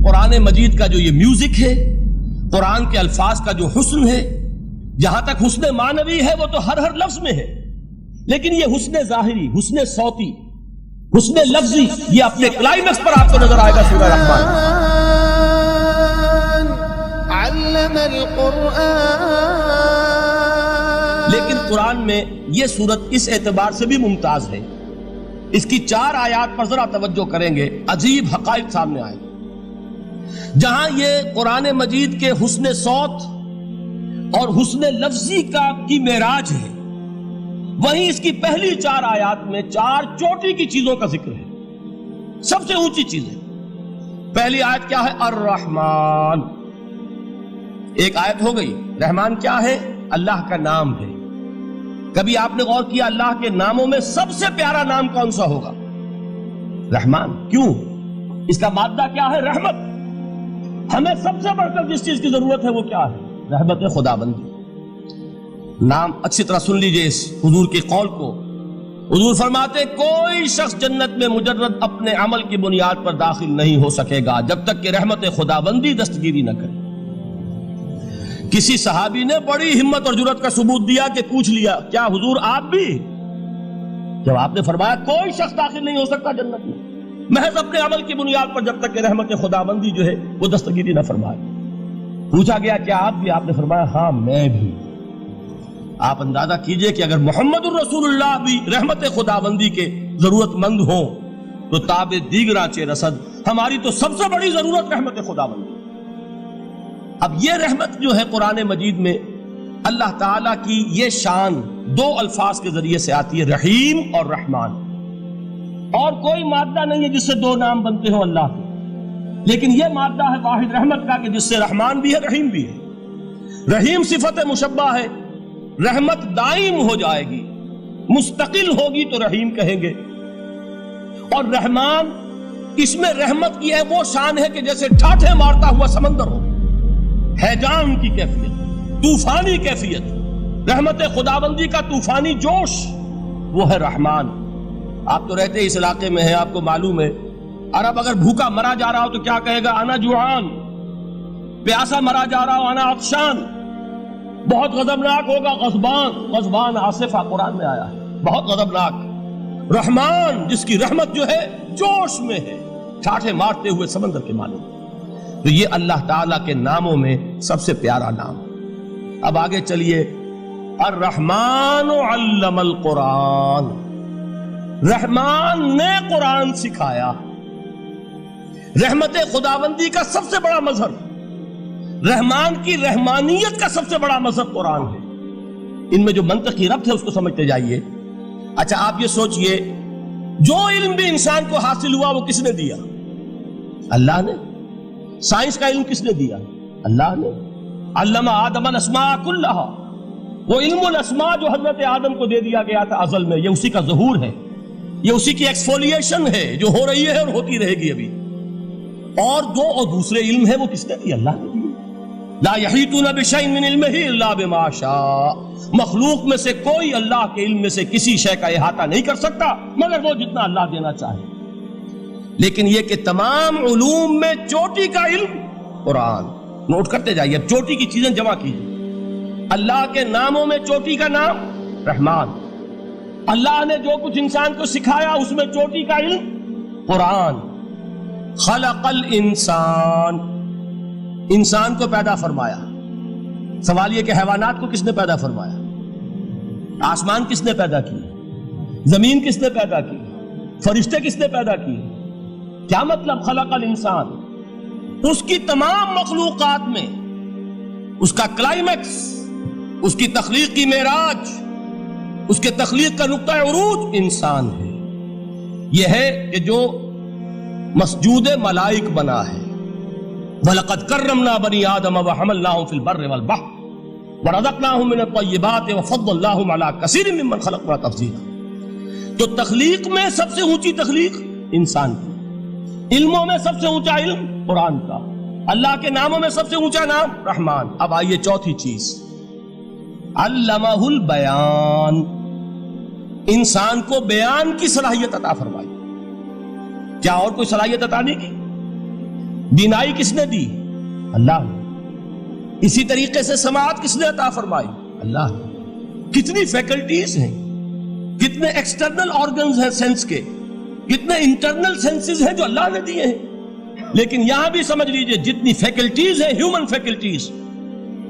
قرآن مجید کا جو یہ میوزک ہے، قرآن کے الفاظ کا جو حسن ہے، جہاں تک حسن معنوی ہے وہ تو ہر لفظ میں ہے، لیکن یہ حسن ظاہری، حسن صوتی، حسن لفظی، یہ اپنے کلائمیکس پر آپ کو نظر آئے گا سورہ رحمان۔ علم القرآن، لیکن قرآن میں یہ سورت اس اعتبار سے بھی ممتاز ہے، اس کی 4 آیات پر ذرا توجہ کریں گے، عجیب حقائق سامنے آئے گے۔ جہاں یہ قرآن مجید کے حسن صوت اور حسن لفظی کی معراج ہے، وہیں اس کی پہلی 4 آیات میں 4 چوٹی کی چیزوں کا ذکر ہے، سب سے اونچی چیز ہے۔ پہلی آیت کیا ہے؟ الرحمن، ایک آیت ہو گئی۔ رحمان کیا ہے؟ اللہ کا نام ہے۔ کبھی آپ نے غور کیا اللہ کے ناموں میں سب سے پیارا نام کون سا ہوگا؟ رحمان۔ کیوں؟ اس کا مادہ کیا ہے؟ رحمت۔ ہمیں سب سے بڑھ کر جس چیز کی ضرورت ہے وہ کیا ہے؟ رحمت خداوندی۔ نام اچھی طرح سن لیجئے اس حضور کے قول کو۔ حضور فرماتے کوئی شخص جنت میں مجرد اپنے عمل کی بنیاد پر داخل نہیں ہو سکے گا جب تک کہ رحمت خداوندی دستگیری نہ کرے۔ کسی صحابی نے بڑی ہمت اور جرأت کا ثبوت دیا کہ پوچھ لیا کیا حضور آپ بھی؟ جب آپ نے فرمایا کوئی شخص داخل نہیں ہو سکتا جنت میں محض اپنے عمل کی بنیاد پر جب تک کہ رحمت خداوندی جو ہے وہ دستگیری نہ فرمائے۔ پوچھا گیا کیا آپ بھی؟ آپ نے فرمایا ہاں میں بھی۔ آپ اندازہ کیجئے کہ اگر محمد الرسول اللہ بھی رحمت خداوندی کے ضرورت مند ہوں تو تاب دیگراں چہ رسد، ہماری تو سب سے بڑی ضرورت رحمت خداوندی۔ اب یہ رحمت جو ہے قرآن مجید میں اللہ تعالیٰ کی یہ شان 2 الفاظ کے ذریعے سے آتی ہے، رحیم اور رحمان۔ اور کوئی مادہ نہیں ہے جس سے 2 نام بنتے ہوں اللہ کے، لیکن یہ مادہ ہے واحد رحمت کا کہ جس سے رحمان بھی ہے رحیم بھی ہے۔ رحیم صفت مشبہ ہے، رحمت دائم ہو جائے گی، مستقل ہوگی تو رحیم کہیں گے۔ اور رحمان، اس میں رحمت کی ہے وہ شان ہے کہ جیسے ٹھاٹھے مارتا ہوا سمندر ہو، ہیجان کی کیفیت، طوفانی کیفیت، رحمت خداوندی کا طوفانی جوش، وہ ہے رحمان۔ آپ تو رہتے اس علاقے میں ہیں، آپ کو معلوم ہے عرب اگر بھوکا مرا جا رہا ہو تو کیا کہے گا؟ انا جوعان۔ پیاسا مرا جا رہا ہو انا عطشان۔ بہت غضبناک ہوگا غضبان، غضبان آصفہ قرآن میں آیا ہے، بہت غضبناک۔ رحمان جس کی رحمت جو ہے جوش میں ہے، ٹھاٹھے مارتے ہوئے سمندر کے مانند۔ تو یہ اللہ تعالیٰ کے ناموں میں سب سے پیارا نام۔ اب آگے چلیے، الرحمن علم القرآن، رحمان نے قرآن سکھایا۔ رحمت خداوندی کا سب سے بڑا مظہر، رحمان کی رحمانیت کا سب سے بڑا مظہر قرآن ہے۔ ان میں جو منطقی ربط ہے اس کو سمجھتے جائیے۔ اچھا آپ یہ سوچئے، جو علم بھی انسان کو حاصل ہوا وہ کس نے دیا؟ اللہ نے۔ سائنس کا علم کس نے دیا؟ اللہ نے۔ علم آدم الاسماء کلھا، وہ علم الاسماء جو حضرت آدم کو دے دیا گیا تھا ازل میں، یہ اسی کا ظہور ہے، یہ اسی کی ایکسفولیشن ہے جو ہو رہی ہے اور ہوتی رہے گی ابھی۔ اور دوسرے علم ہے وہ کس نے دیا؟ اللہ نے دیا۔ لا یحیطون بشیء من علمہ الا بما شاء، مخلوق میں سے کوئی اللہ کے علم میں سے کسی شے کا احاطہ نہیں کر سکتا مگر وہ جتنا اللہ دینا چاہے۔ لیکن یہ کہ تمام علوم میں چوٹی کا علم قرآن۔ نوٹ کرتے جائیے، اب چوٹی کی چیزیں جمع کیجیے۔ اللہ کے ناموں میں چوٹی کا نام رحمان، اللہ نے جو کچھ انسان کو سکھایا اس میں چوٹی کا علم قرآن۔ خلق الانسان، انسان کو پیدا فرمایا۔ سوال یہ کہ حیوانات کو کس نے پیدا فرمایا؟ آسمان کس نے پیدا کی؟ زمین کس نے پیدا کی؟ فرشتے کس نے پیدا کی؟ کیا مطلب خلق الانسان؟ اس کی تمام مخلوقات میں اس کا کلائمیکس، اس کی تخلیق کی معراج، اس کے تخلیق کا نقطہ عروج انسان ہے۔ یہ ہے کہ جو مسجود ملائک بنا ہے۔ وَلَقَدْ كَرَّمْنَا بَنِي آدَمَ وَحَمَلْنَاهُمْ فِي الْبَرِّ وَالْبَحْرِ وَرَزَقْنَاهُمْ مِنَ الطَّيِّبَاتِ وَفَضَّلْنَاهُمْ عَلَى كَثِيرٍ مِّمَّنْ خَلَقْنَا تَفْضِيلًا۔ تو تخلیق میں سب سے اونچی تخلیق انسان کی، علموں میں سب سے اونچا علم قرآن کا، اللہ کے ناموں میں سب سے اونچا نام رحمان۔ اب آئیے چوتھی چیز، علمہ البیان، انسان کو بیان کی صلاحیت عطا فرمائی۔ کیا اور کوئی صلاحیت عطا نہیں کی؟ بینائی کس نے دی؟ اللہ نے. اسی طریقے سے سماعت کس نے عطا فرمائی؟ اللہ نے. کتنی فیکلٹیز ہیں، کتنے ایکسٹرنل آرگنز ہیں سینس کے، کتنے انٹرنل سینسز ہیں جو اللہ نے دیے ہیں. لیکن یہاں بھی سمجھ لیجئے جتنی فیکلٹیز ہیں ہیومن فیکلٹیز،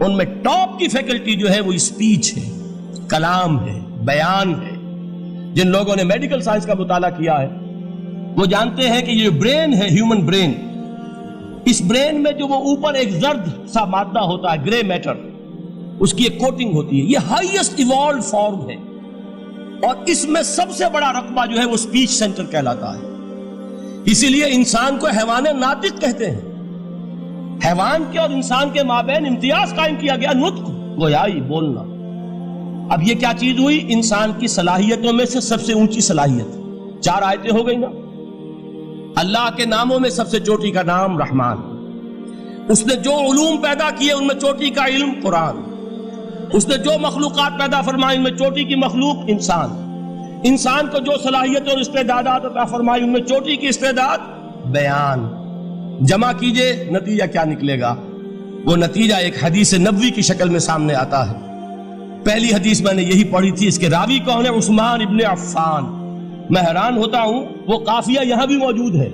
ان میں ٹاپ کی فیکلٹی جو ہے وہ اسپیچ ہے، کلام ہے، بیان ہے. جن لوگوں نے میڈیکل سائنس کا مطالعہ کیا ہے وہ جانتے ہیں کہ یہ برین ہے، ہیومن برین، اس برین میں جو وہ اوپر ایک زرد سا مادہ ہوتا ہے، گرے میٹر، اس کی ایک کوٹنگ ہوتی ہے. یہ ہائیسٹ ایوالوڈ فارم ہے اور اس میں سب سے بڑا رقبہ جو ہے وہ سپیچ سینٹر کہلاتا ہے. اسی لیے انسان کو حیوان ناطق کہتے ہیں. حیوان کے اور انسان کے مابین امتیاز قائم کیا گیا، نطق، گویائی، بولنا. اب یہ کیا چیز ہوئی؟ انسان کی صلاحیتوں میں سے سب سے اونچی صلاحیت. 4 آیتیں ہو گئی نا. اللہ کے ناموں میں سب سے چوٹی کا نام رحمان. اس نے جو علوم پیدا کیے ان میں چوٹی کا علم قرآن. اس نے جو مخلوقات پیدا فرمائی ان میں چوٹی کی مخلوق انسان. انسان کو جو صلاحیت اور استعدادات عطا فرمائی ان میں چوٹی کی استعداد بیان. جمع کیجئے نتیجہ کیا نکلے گا؟ وہ نتیجہ ایک حدیث نبوی کی شکل میں سامنے آتا ہے. پہلی حدیث میں نے یہی پڑھی تھی، اس کے راوی کون ہے؟ عثمان ابن عفان. میں حیران ہوتا ہوں وہ قافیہ یہاں بھی موجود ہے،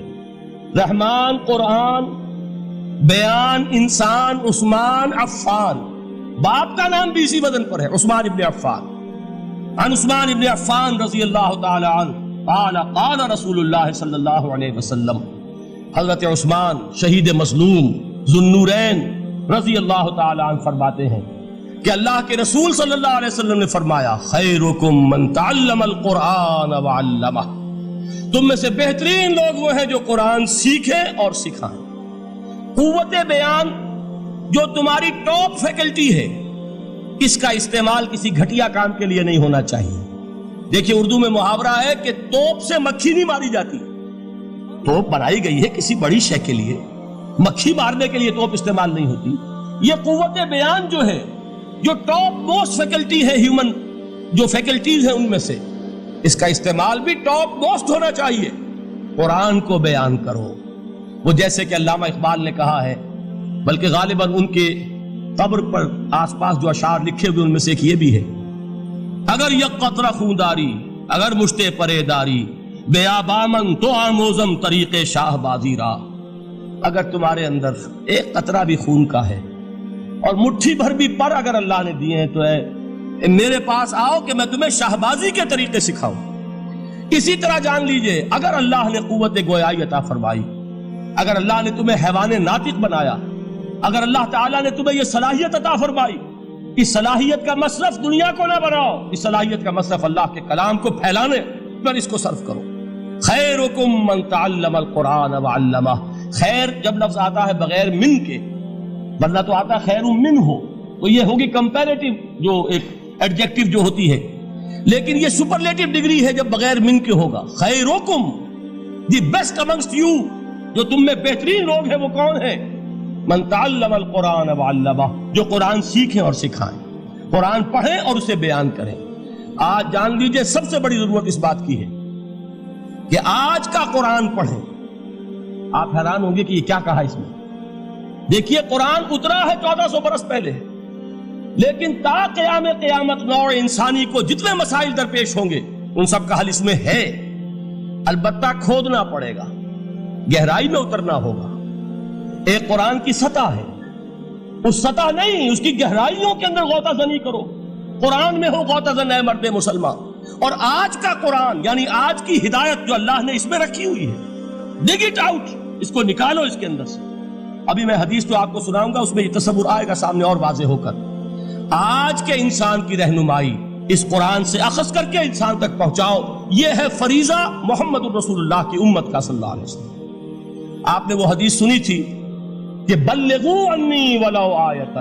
رحمان، قرآن، بیان، انسان، عثمان، عفان. باپ کا نام بھی اسی وزن پر ہے، عثمان ابن عفان. عن عثمان ابن عفان رضی اللہ تعالی عنہ قال قال رسول اللہ صلی اللہ علیہ وسلم. حضرت عثمان شہید مظلوم ذو النورین رضی اللہ تعالی عنہ فرماتے ہیں کہ اللہ کے رسول صلی اللہ علیہ وسلم نے فرمایا خیرکم من تعلم القرآن وعلمہ. تم میں سے بہترین لوگ وہ ہیں جو قرآن سیکھیں اور سکھائیں. قوت بیان جو تمہاری ٹاپ فیکلٹی ہے، اس کا استعمال کسی گھٹیا کام کے لیے نہیں ہونا چاہیے. دیکھیے اردو میں محاورہ ہے کہ توپ سے مکھی نہیں ماری جاتی. توپ بنائی گئی ہے کسی بڑی شے کے لیے، مکھی مارنے کے لیے توپ استعمال نہیں ہوتی. یہ قوت بیان جو ہے، جو ٹاپ موسٹ فیکلٹی ہے ہیومن، جو فیکلٹیز ہیں ان میں سے، اس کا استعمال بھی ٹاپ موسٹ ہونا چاہیے. قرآن کو بیان کرو. وہ جیسے کہ علامہ اقبال نے کہا ہے، بلکہ غالباً ان کے قبر پر آس پاس جو اشعار لکھے ہوئے ان میں سے ایک یہ بھی ہے: اگر یک قطرہ خونداری، اگر مشتے پرے داری، بیابامن تو آموزم طریق شاہ بازی را. اگر تمہارے اندر ایک قطرہ بھی خون کا ہے اور مٹھی بھر بھی پر اگر اللہ نے دیے ہیں تو میرے پاس آؤ کہ میں تمہیں شاہبازی کے طریقے سکھاؤں. اسی طرح جان لیجئے اگر اللہ نے قوت گویائی عطا فرمائی، اگر اللہ نے تمہیں حیوان ناطق بنایا، اگر اللہ تعالیٰ نے تمہیں یہ صلاحیت عطا فرمائی، اس صلاحیت کا مصرف دنیا کو نہ بناؤ، اس صلاحیت کا مصرف اللہ کے کلام کو پھیلانے پر اس کو صرف کرو. خیرکم من تعلم القرآن وعلمہ. خیر جب لفظ آتا ہے بغیر من کے، ورنہ تو آتا خیر من ہو تو یہ ہوگی کمپیریٹیو جو ایک ایڈجیکٹیو جو ہوتی ہے، لیکن یہ سپرلیٹیو ڈگری ہے جب بغیر من کے ہوگا. خیرکم، دی بیسٹ امنگسٹ یو، جو تم میں بہترین لوگ ہیں وہ کون ہیں؟ من تعلم القرآن وعلمہ، جو قرآن سیکھیں اور سکھائیں، قرآن پڑھیں اور اسے بیان کریں. آج جان لیجئے سب سے بڑی ضرورت اس بات کی ہے کہ آج کا قرآن پڑھیں. آپ حیران ہوں گے کہ یہ کیا کہا اس میں. دیکھیے قرآن اترا ہے 1400 برس پہلے، لیکن تا قیام قیامت نوع انسانی کو جتنے مسائل درپیش ہوں گے ان سب کا حل اس میں ہے. البتہ کھودنا پڑے گا، گہرائی میں اترنا ہوگا. ایک قرآن کی سطح ہے، اس سطح نہیں، اس کی گہرائیوں کے اندر غوطہ زنی کرو. قرآن میں ہو غوطہ زن اے مرد مسلمان. اور آج کا قرآن یعنی آج کی ہدایت جو اللہ نے اس میں رکھی ہوئی ہے، ڈگ اٹ آؤٹ، اس کو نکالو اس کے اندر سے. ابھی میں حدیث تو آپ کو سناؤں گا، اس میں یہ تصور آئے گا سامنے اور واضح ہو کر. آج کے انسان کی رہنمائی اس قرآن سے اخذ کر کے انسان تک پہنچاؤ. یہ ہے فریضہ محمد الرسول اللہ کی امت کا صلی اللہ علیہ وسلم. آپ نے وہ حدیث سنی تھی کہ بلغوا انی ولو آیۃ.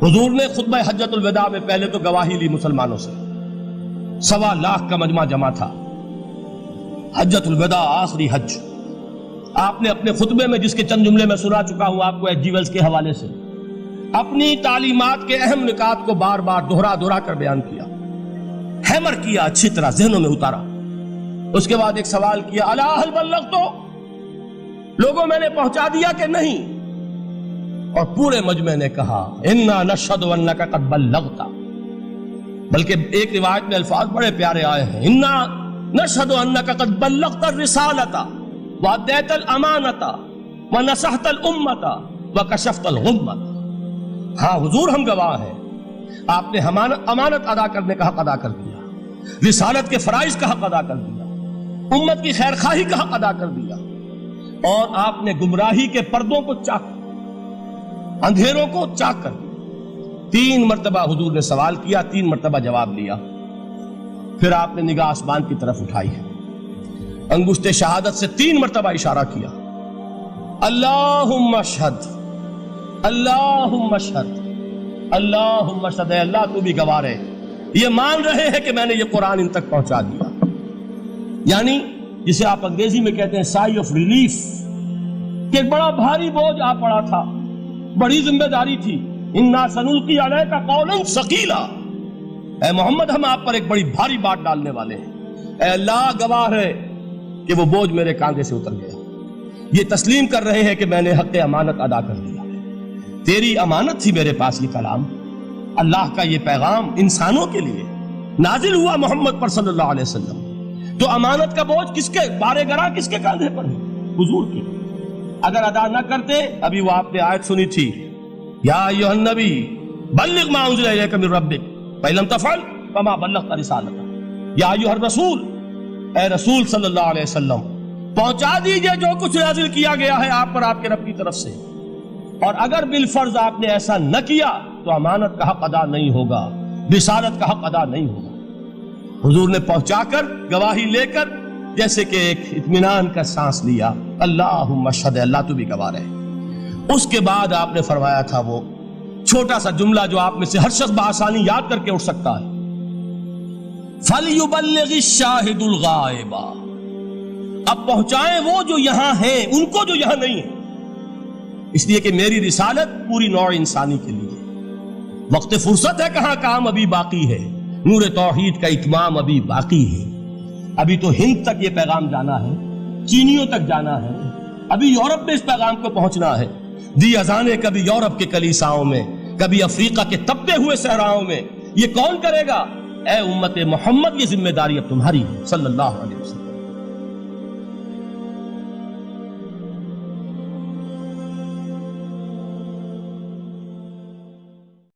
حضور نے خطبہ حجۃ الوداع میں پہلے تو گواہی لی مسلمانوں سے، 1.25 لاکھ کا مجمع جمع تھا. حجۃ الوداع آخری حج. آپ نے اپنے خطبے میں، جس کے چند جملے میں سنا چکا ہوں آپ کو ایچ جی ویلز کے حوالے سے، اپنی تعلیمات کے اہم نکات کو بار بار دہرا کر بیان کیا، ہیمر کیا، اچھی طرح ذہنوں میں اتارا. اس کے بعد ایک سوال کیا، الا هل بلغت؟ لوگوں میں نے پہنچا دیا کہ نہیں؟ اور پورے مجمع نے کہا انا نشہد انک قد بلغت، بلکہ ایک روایت میں الفاظ بڑے پیارے آئے ہیں، انا نشہد انک قد بلغت الرسالۃ وادیت الامانۃ ونصحت الامۃ وکشفت الغمۃ۔ ہاں حضور ہم گواہ ہیں، آپ نے امانت ادا کرنے کا حق ادا کر دیا، رسالت کے فرائض کا حق ادا کر دیا، امت کی خیر خواہی کا حق ادا کر دیا، اور آپ نے گمراہی کے پردوں کو چاک، اندھیروں کو چاک کر دیا۔ 3 مرتبہ حضور نے سوال کیا، 3 مرتبہ جواب لیا۔ پھر آپ نے نگاہ آسمان کی طرف اٹھائی ہے، انگشت شہادت سے 3 مرتبہ اشارہ کیا، اللہم اشہد، اللہم اشہد، اللہم اشہد، اے اللہ تو بھی گواہ ہے، یہ مان رہے ہیں کہ میں نے یہ قرآن ان تک پہنچا دیا۔ یعنی جسے آپ انگریزی میں کہتے ہیں سائی آف ریلیف، کہ ایک بڑا بھاری بوجھ آ پڑا تھا، بڑی ذمہ داری تھی، انا سنلقی علیک قولا ثقیلا، اے محمد ہم آپ پر ایک بڑی بھاری بات ڈالنے والے ہیں، اے اللہ گواہ ہے کہ وہ بوجھ میرے کاندھے سے اتر گیا۔ یہ تسلیم کر رہے ہیں کہ میں نے حق امانت ادا کر دیا، تیری امانت تھی میرے پاس یہ کلام، اللہ کا یہ پیغام انسانوں کے لیے نازل ہوا محمد پر صلی اللہ علیہ وسلم، تو امانت کا بوجھ کس کے بارے گرا، کس کے کاندھے پر ہے؟ حضور کے۔ اگر ادا نہ کرتے، ابھی وہ آپ نے آیت سنی تھی، یا ایھا النبی بلغ ما انزل الیک من ربک فإن لم تفعل فما بلغت رسالتہ، یا ایھا الرسول، اے رسول صلی اللہ علیہ وسلم پہنچا دیجئے جو کچھ نازل کیا گیا ہے آپ پر آپ کے رب کی طرف سے، اور اگر بالفرض آپ نے ایسا نہ کیا تو امانت کا حق ادا نہیں ہوگا، رسالت کا حق ادا نہیں ہوگا۔ حضور نے پہنچا کر گواہی لے کر جیسے کہ ایک اطمینان کا سانس لیا، اللہم اشہد، اللہ تو بھی گواہ رہے۔ اس کے بعد آپ نے فرمایا تھا وہ چھوٹا سا جملہ جو آپ میں سے ہر شخص بآسانی یاد کر کے اٹھ سکتا ہے، فَلْيُبَلِّغِ الشَّاهِدُ الْغَائِبَ، اب پہنچائیں وہ جو یہاں ہیں ان کو جو یہاں نہیں ہیں، اس لیے کہ میری رسالت پوری نوع انسانی کے لیے، وقت فرصت ہے کہاں، کام ابھی باقی ہے، نور توحید کا اتمام ابھی باقی ہے، ابھی تو ہند تک یہ پیغام جانا ہے، چینیوں تک جانا ہے، ابھی یورپ میں اس پیغام کو پہنچنا ہے، دی اذانیں کبھی یورپ کے کلیساؤں میں، کبھی افریقہ کے تپتے ہوئے صحراؤں میں، یہ کون کرے گا؟ اے امت محمد یہ ذمہ داری اب تمہاری ہے صلی اللہ علیہ وسلم۔